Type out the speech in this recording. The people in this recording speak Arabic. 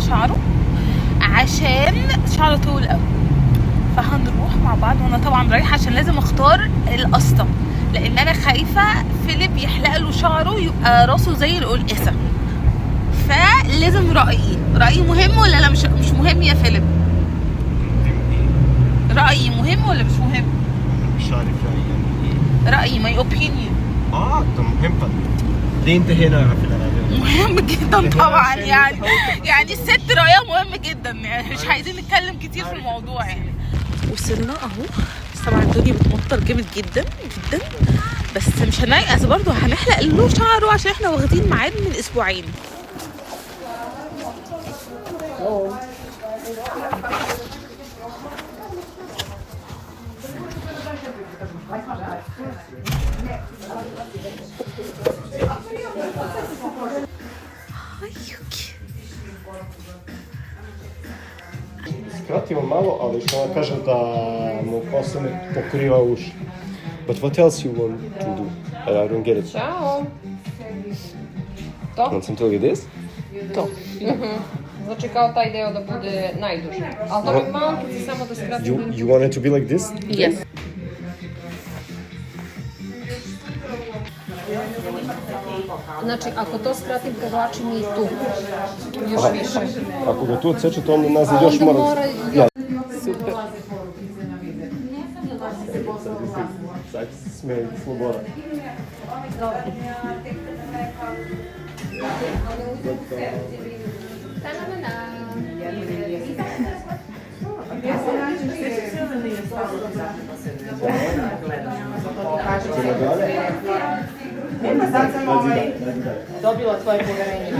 شعره عشان شعره طويل قوي، فهنروح مع بعض. وانا طبعا رايحه عشان لازم اختار القصه، لان انا خايفه فيليب يحلق له شعره يبقى راسه زي القلقسه، فلازم رأيي مهم ولا لا؟ مش مهم يا فيليب؟ رأيي مهم ولا مش مهم؟ مش عارف رأيي my opinion. ده مهم. ليه انت هنا في العربية؟ مهم جدا طبعا، يعني الست رأيها مهم جدا، يعني مش عايزين نتكلم كتير في الموضوع يعني. وصلنا اهو، بس طبعا الدنيا بتمطر جامد جدا جدا، بس مش هنيأس برضه، هنحلق له شعره عشان احنا واخدين ميعاد من اسبوعين. Skratimo malo, ali što vam kažem da mu posle ne pokriva uši. But what else you want to do? I don't get it. Ciao. To? Want some to look at this? To. Znači kao taj deo da bude najduži. Ali to je malkice samo da skratimo. You want it to be like this? Yes. Znači, ako to skratim, povlačim i tu. Još više. Ako ga tu odsečete, onda nazad još Onda mora... Ja. Super. Sad se smeje sloboda. Dobila tvoje poverenje.